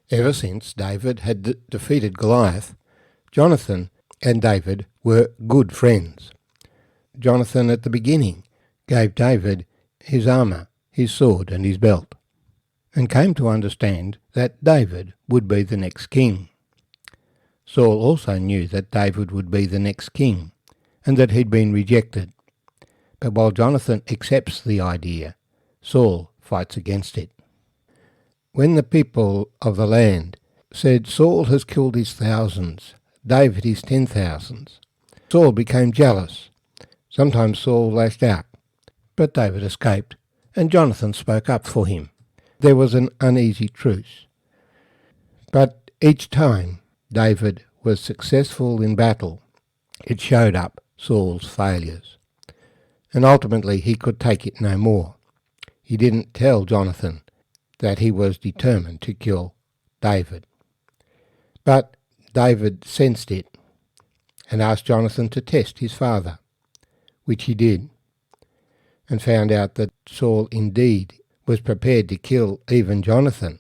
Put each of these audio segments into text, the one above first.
Ever since David had defeated Goliath, Jonathan and David were good friends. Jonathan at the beginning gave David his armour, his sword and his belt, and came to understand that David would be the next king. Saul also knew that David would be the next king, and that he'd been rejected. But while Jonathan accepts the idea, Saul fights against it. When the people of the land said, "Saul has killed his thousands, David his 10,000s," Saul became jealous. Sometimes Saul lashed out, but David escaped, and Jonathan spoke up for him. There was an uneasy truce. But each time David was successful in battle, it showed up Saul's failures. And ultimately he could take it no more. He didn't tell Jonathan that he was determined to kill David. But David sensed it and asked Jonathan to test his father, which he did, and found out that Saul indeed was prepared to kill even Jonathan,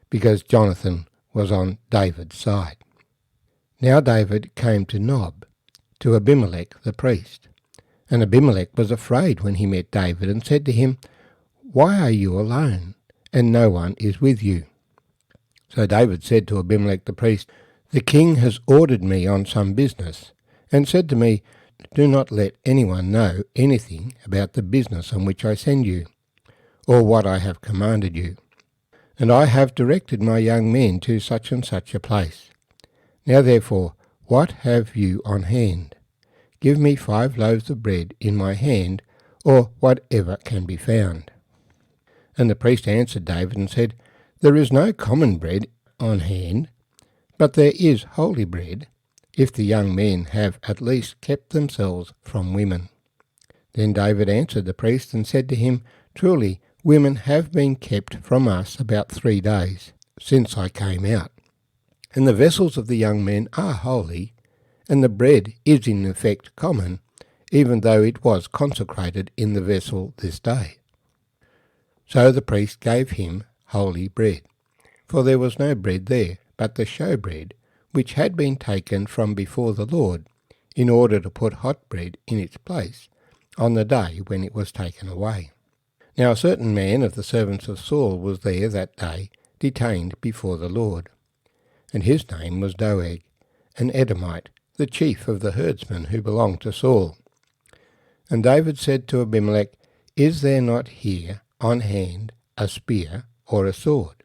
because Jonathan was on David's side. Now David came to Nob, to Abimelech the priest, and Abimelech was afraid when he met David and said to him, "Why are you alone, and no one is with you?" So David said to Abimelech the priest, "The king has ordered me on some business, and said to me, 'Do not let anyone know anything about the business on which I send you, or what I have commanded you. And I have directed my young men to such and such a place. Now therefore, what have you on hand? Give me 5 loaves of bread in my hand, or whatever can be found.' And the priest answered David and said, 'There is no common bread on hand, but there is holy bread, if the young men have at least kept themselves from women.' Then David answered the priest and said to him, 'Truly, women have been kept from us about 3 days, since I came out. And the vessels of the young men are holy, and the bread is in effect common, even though it was consecrated in the vessel this day.' So the priest gave him holy bread, for there was no bread there, but the showbread, which had been taken from before the Lord, in order to put hot bread in its place, on the day when it was taken away. Now a certain man of the servants of Saul was there that day, detained before the Lord. And his name was Doeg, an Edomite, the chief of the herdsmen who belonged to Saul. And David said to Abimelech, 'Is there not here on hand a spear or a sword?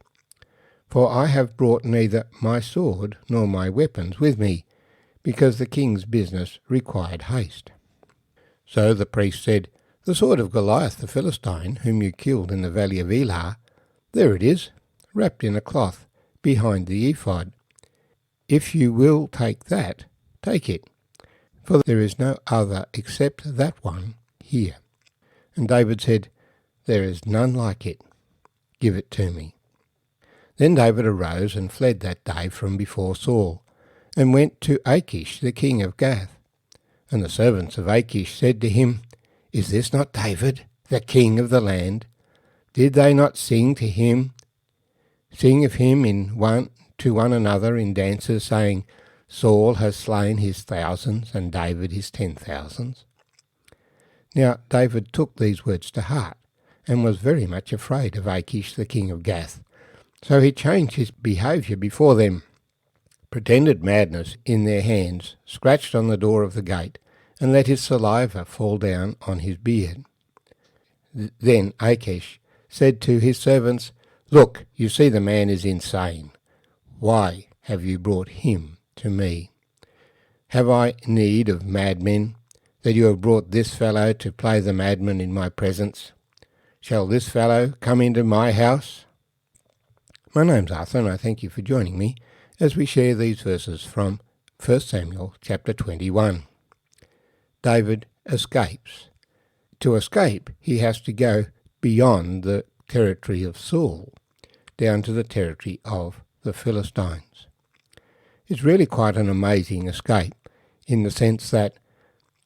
For I have brought neither my sword nor my weapons with me, because the king's business required haste.' So the priest said, 'The sword of Goliath the Philistine, whom you killed in the valley of Elah, there it is, wrapped in a cloth, behind the ephod. If you will take that, take it, for there is no other except that one here.' And David said, 'There is none like it. Give it to me.' Then David arose and fled that day from before Saul, and went to Achish the king of Gath. And the servants of Achish said to him, 'Is this not David, the king of the land? Did they not sing of him to one another in dances, saying, Saul has slain his thousands, and David his 10,000s? Now David took these words to heart, and was very much afraid of Achish the king of Gath. So he changed his behaviour before them, pretended madness in their hands, scratched on the door of the gate, and let his saliva fall down on his beard. Then Achish said to his servants, 'Look, you see the man is insane. Why have you brought him to me? Have I need of madmen, that you have brought this fellow to play the madman in my presence? Shall this fellow come into my house?' My name's Arthur, and I thank you for joining me as we share these verses from 1 Samuel chapter 21. David escapes. To escape, he has to go beyond the territory of Saul, down to the territory of the Philistines. It's really quite an amazing escape, in the sense that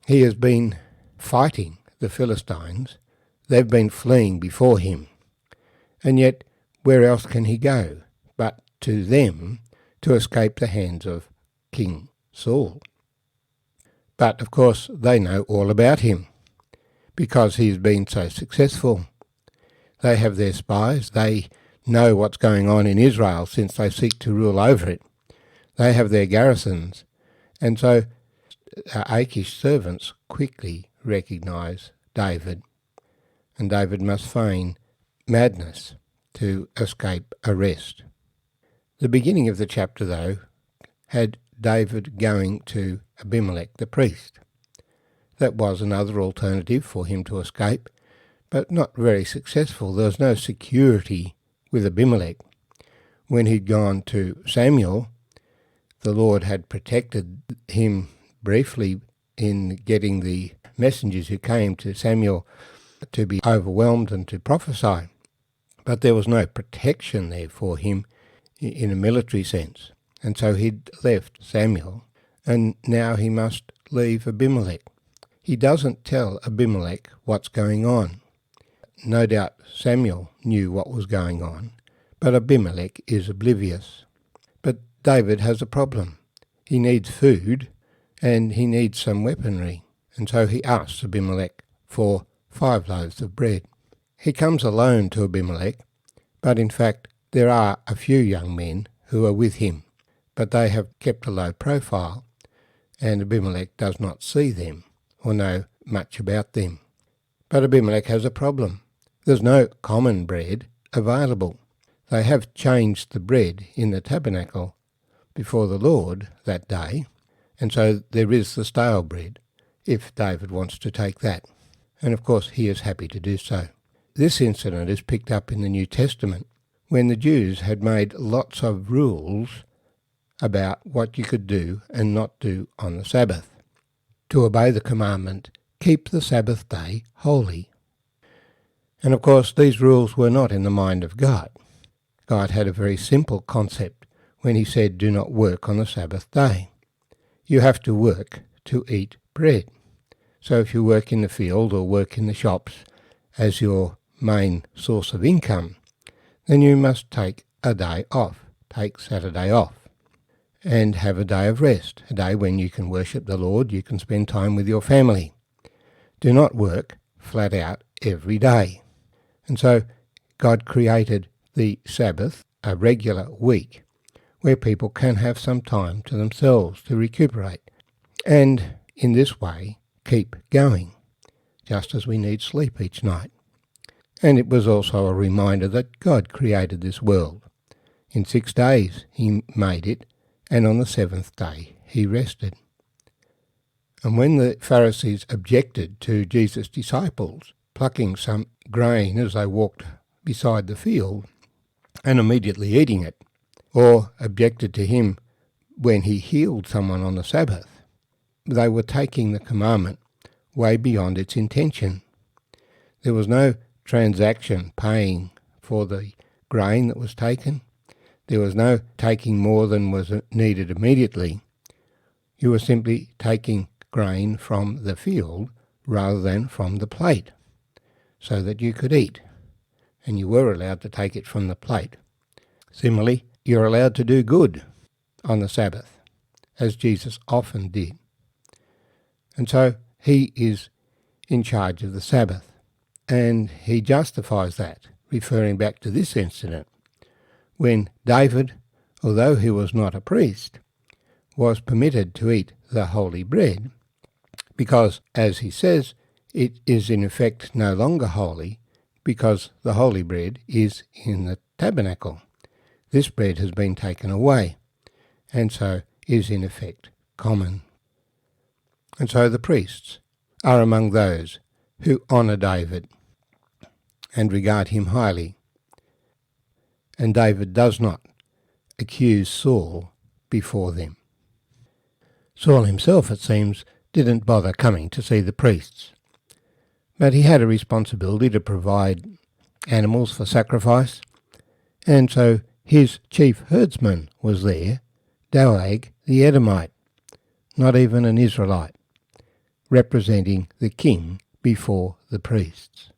he has been fighting the Philistines. They've been fleeing before him. And yet, where else can he go but to them to escape the hands of King Saul. But of course they know all about him because he's been so successful. They have their spies. They know what's going on in Israel since they seek to rule over it. They have their garrisons. And so Achish servants quickly recognise David, and David must feign madness to escape arrest. The beginning of the chapter, though, had David going to Abimelech the priest. That was another alternative for him to escape, but not very successful. There was no security with Abimelech. When he'd gone to Samuel, the Lord had protected him briefly in getting the messengers who came to Samuel to be overwhelmed and to prophesy. But there was no protection there for him in a military sense. And so he'd left Samuel, and now he must leave Abimelech. He doesn't tell Abimelech what's going on. No doubt Samuel knew what was going on, but Abimelech is oblivious. But David has a problem. He needs food, and he needs some weaponry, and so he asks Abimelech for 5 loaves of bread. He comes alone to Abimelech, but in fact there are a few young men who are with him, but they have kept a low profile, and Abimelech does not see them or know much about them. But Abimelech has a problem. There's no common bread available. They have changed the bread in the tabernacle before the Lord that day, and so there is the stale bread, if David wants to take that. And of course he is happy to do so. This incident is picked up in the New Testament, when the Jews had made lots of rules about what you could do and not do on the Sabbath. To obey the commandment, keep the Sabbath day holy. And of course these rules were not in the mind of God. God had a very simple concept when he said, do not work on the Sabbath day. You have to work to eat bread. So if you work in the field or work in the shops as your main source of income, then you must take a day off, take Saturday off, and have a day of rest, a day when you can worship the Lord, you can spend time with your family. Do not work flat out every day. And so God created the Sabbath, a regular week, where people can have some time to themselves to recuperate, and in this way keep going, just as we need sleep each night. And it was also a reminder that God created this world. In 6 days he made it, and on the 7th day he rested. And when the Pharisees objected to Jesus' disciples plucking some grain as they walked beside the field and immediately eating it, or objected to him when he healed someone on the Sabbath, they were taking the commandment way beyond its intention. There was no transaction paying for the grain that was taken. There was no taking more than was needed immediately. You were simply taking grain from the field rather than from the plate, so that you could eat, and you were allowed to take it from the plate. Similarly, you're allowed to do good on the Sabbath, as Jesus often did. And so he is in charge of the Sabbath, and he justifies that, referring back to this incident, when David, although he was not a priest, was permitted to eat the holy bread, because, as he says, it is in effect no longer holy, because the holy bread is in the tabernacle. This bread has been taken away, and so is in effect common. And so the priests are among those who honour David and regard him highly. And David does not accuse Saul before them. Saul himself, it seems, didn't bother coming to see the priests, but he had a responsibility to provide animals for sacrifice, and so his chief herdsman was there, Doeg the Edomite, not even an Israelite, representing the king before the priests.